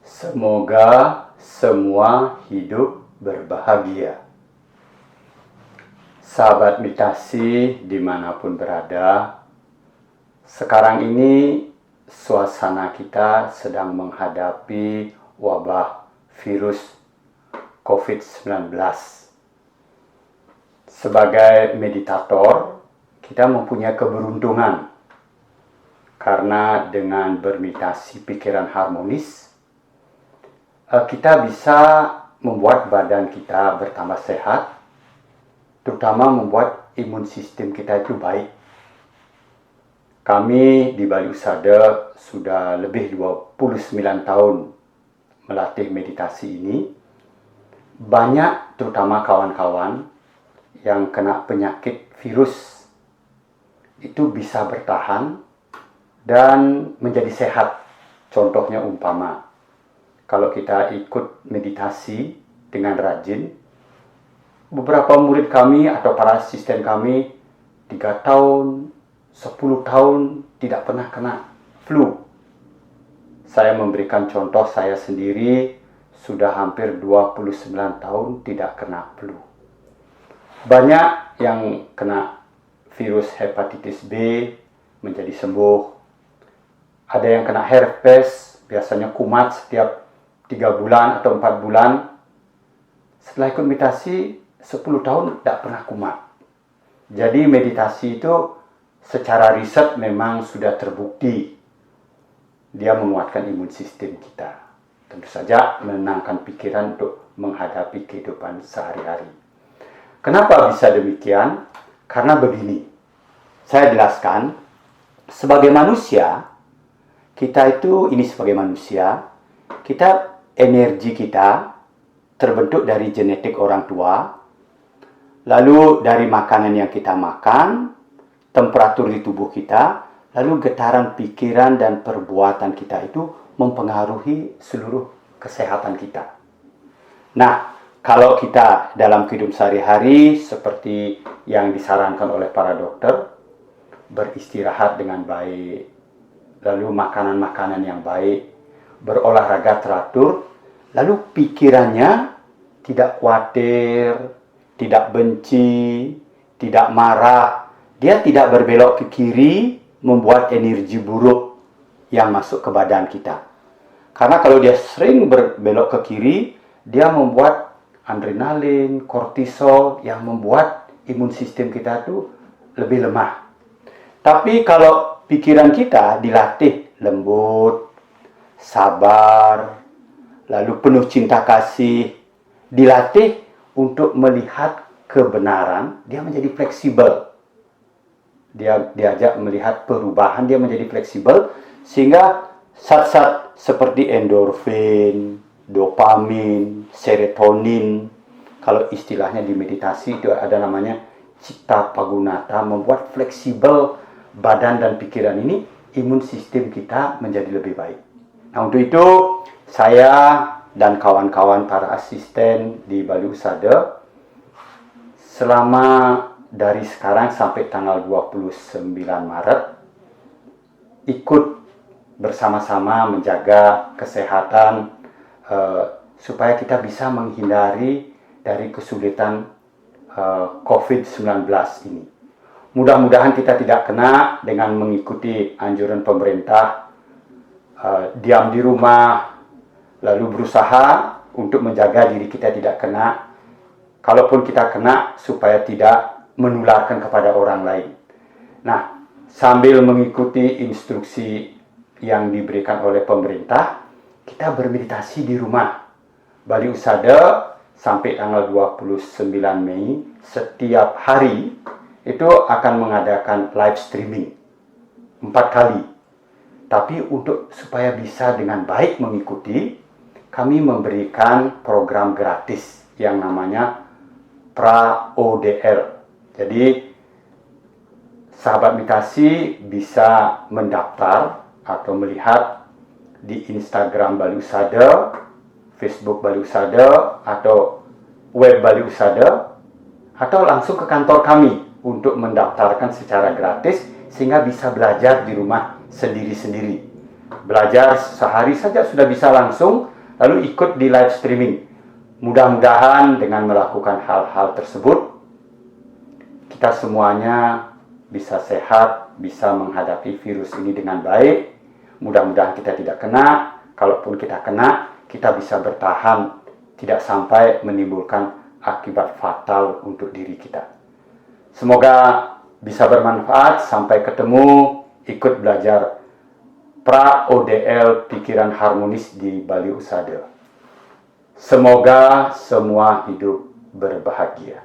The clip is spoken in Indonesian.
Semoga semua hidup berbahagia. Sahabat meditasi dimanapun berada, sekarang ini suasana kita sedang menghadapi wabah virus COVID-19. Sebagai meditator, kita mempunyai keberuntungan karena dengan bermeditasi pikiran harmonis, kita bisa membuat badan kita bertambah sehat, terutama membuat imun sistem kita itu baik. Kami di Bali Usada sudah lebih 29 tahun melatih meditasi ini. Banyak terutama kawan-kawan yang kena penyakit virus itu bisa bertahan dan menjadi sehat. Contohnya umpama, kalau kita ikut meditasi dengan rajin, beberapa murid kami atau para asisten kami 3 tahun, 10 tahun tidak pernah kena flu. Saya memberikan contoh saya sendiri, sudah hampir 29 tahun tidak kena flu. Banyak yang kena virus hepatitis B menjadi sembuh. Ada yang kena herpes, biasanya kumat setiap 3 bulan atau 4 bulan. Setelah ikut meditasi 10 tahun tidak pernah kumat. Jadi meditasi itu secara riset memang sudah terbukti dia menguatkan imun sistem kita. Tentu saja menenangkan pikiran untuk menghadapi kehidupan sehari-hari. Kenapa bisa demikian? Karena begini, saya jelaskan, sebagai manusia, kita itu, ini sebagai manusia, kita, energi kita terbentuk dari genetik orang tua, lalu dari makanan yang kita makan, temperatur di tubuh kita, lalu getaran pikiran dan perbuatan kita itu mempengaruhi seluruh kesehatan kita. Nah, kalau kita dalam kehidupan sehari-hari seperti yang disarankan oleh para dokter, beristirahat dengan baik, lalu makanan-makanan yang baik, berolahraga teratur, lalu pikirannya tidak khawatir, tidak benci, tidak marah, dia tidak berbelok ke kiri, membuat energi buruk yang masuk ke badan kita. Karena kalau dia sering berbelok ke kiri, dia membuat adrenalin, kortisol yang membuat imun sistem kita itu lebih lemah. Tapi kalau pikiran kita dilatih lembut, sabar, lalu penuh cinta kasih, dilatih untuk melihat kebenaran, dia menjadi fleksibel. Dia diajak melihat perubahan, dia menjadi fleksibel, sehingga zat-zat seperti endorfin, dopamin, serotonin, kalau istilahnya di meditasi itu ada namanya citta pagunata, membuat fleksibel badan dan pikiran ini, imun sistem kita menjadi lebih baik. Nah, untuk itu saya dan kawan-kawan para asisten di Bali Usada selama dari sekarang sampai tanggal 29 Maret ikut bersama-sama menjaga kesehatan supaya kita bisa menghindari dari kesulitan COVID-19 ini. Mudah-mudahan kita tidak kena dengan mengikuti anjuran pemerintah, diam di rumah, lalu berusaha untuk menjaga diri kita tidak kena. Kalaupun kita kena, supaya tidak menularkan kepada orang lain. Nah, sambil mengikuti instruksi yang diberikan oleh pemerintah, kita bermeditasi di rumah. Bali Usada sampai tanggal 29 Mei, setiap hari itu akan mengadakan live streaming 4 kali. Tapi untuk supaya bisa dengan baik mengikuti, kami memberikan program gratis yang namanya pra-ODL. Jadi, sahabat meditasi bisa mendaftar atau melihat di Instagram Bali Usada, Facebook Bali Usada, atau web Bali Usada, atau langsung ke kantor kami untuk mendaftarkan secara gratis sehingga bisa belajar di rumah sendiri-sendiri. Belajar sehari saja sudah bisa langsung lalu ikut di live streaming. Mudah-mudahan dengan melakukan hal-hal tersebut, kita semuanya bisa sehat, bisa menghadapi virus ini dengan baik. Mudah-mudahan kita tidak kena. Kalaupun kita kena, kita bisa bertahan, tidak sampai menimbulkan akibat fatal untuk diri kita. Semoga bisa bermanfaat. Sampai ketemu, ikut belajar pra-ODL Pikiran Harmonis di Bali Usada. Semoga semua hidup berbahagia.